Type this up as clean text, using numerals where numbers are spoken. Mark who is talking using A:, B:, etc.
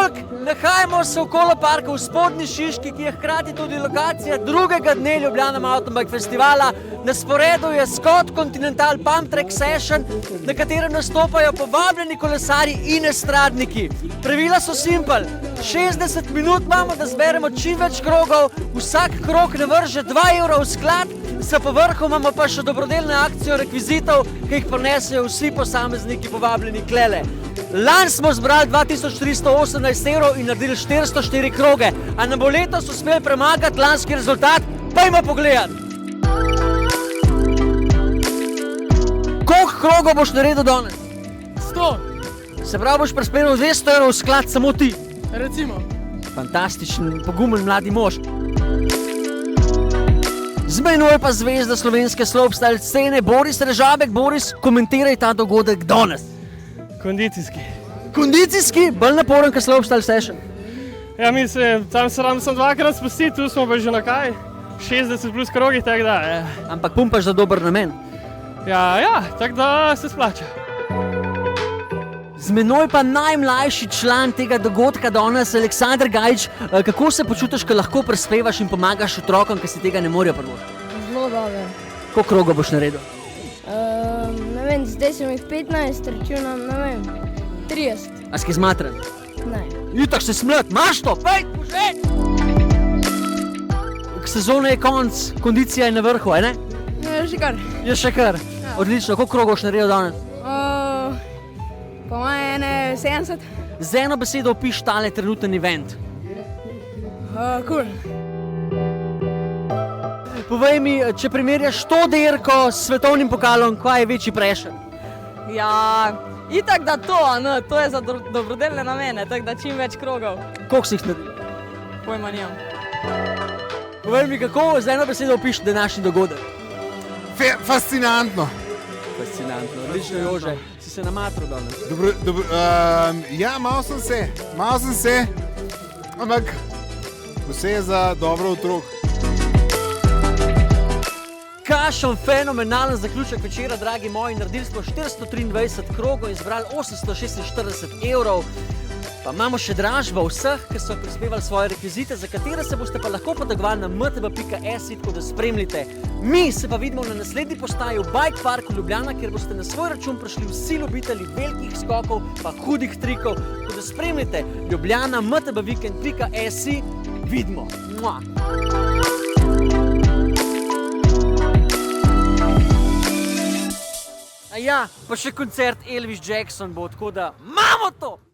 A: folk, nahajamo se okolo parka v Spodnji Šiški, ki je hkrati tudi lokacija drugega dne Ljubljana Mountain Bike Festivala. Na sporedu je Scott Continental Pump Track Session, na katerem nastopajo povabljeni kolesarji in estradniki. Pravila so simpel. 60 minut imamo, da zberemo čim več krogov, vsak krog navrže 2 evra v sklad, za povrhu imamo pa še dobrodelne akcijo rekvizitov, ki jih prinesejo vsi posamezniki povabljeni klele. Lani smo zbrali 2318 evrov in naredili 404 kroge, a nam bo letos uspeli premagati lanski rezultat, pojmo pogledat. Koliko krogov boš naredil danes?
B: 100,
A: Se pravi, boš prispel 200 evrov v sklad samo ti.
B: recimo.
A: Fantastičen, pogumen mladi mož. Z menoj pa zvezda slovenske slopestyle scene Boris Režabek. Boris, komentiraj ta dogodek danes.
B: Kondicijski.
A: Kondicijski, bolj naporen kot slopestyle session.
B: Ja, mislim, tam se nam sem 2-krat spustiti, tu smo pa že na kaj. 60 plus krogi, tako da.
A: Ampak pumpaš za dober namen.
B: Ja, tako da se splača.
A: Z menoj pa najmlajši član tega dogodka danes, Aleksander Gajič. Kako se počutiš, ko lahko prispevaš in pomagaš otrokom, ki si tega ne morejo privoščiti?
C: Zelo dobro.
A: Koliko krogov boš naredil?
C: Ne vem, zdaj sem jih 15, računam, ne vem, 30.
A: A si zmatran?
C: Ne.
A: Itak se smlet, imaš to, pej, požej! Sezone je konc, kondicija je na vrhu, ne?
C: Že kar.
A: Je še kar. Odlično, koliko krogov boš naredil danes?
C: Po moje 70.
A: Z eno besedo opiš tale trenuten event.
C: Cool.
A: Povej mi, če primerjaš to dirko s svetovnim pokalom, kaj je večji prešer?
D: Ja, itak da to, no, to je za dobrodelne namene, tako da čim več krogov.
A: Koliko si jih naredil?
D: Pojma nimam.
A: Povej mi, kako z eno besedo opiš današnji dogodek?
E: Fascinantno.
A: Fascinantno, odlično, Jože. Si se namatral danes?
E: Ja, malo sem se, ampak vse je za dobro otrok.
A: Kakšen fenomenalen zaključek večera, dragi moji. Naredili smo 423 krogov in zbrali 846 evrov. Pa imamo še dražbo vseh, ki so prispevali svoje rekvizite, za katere se boste pa lahko potegovali na mtb.si, tako da spremljite. Mi se pa vidimo na naslednji postaji v Bike Parku Ljubljana, kjer boste na svoj račun prišli vsi ljubitelji velikih skokov pa hudih trikov. Tako da spremljite Ljubljana, mtbvikend.si. Vidimo! Mua. A ja, pa še koncert Elvis Jackson bo, tako da imamo to!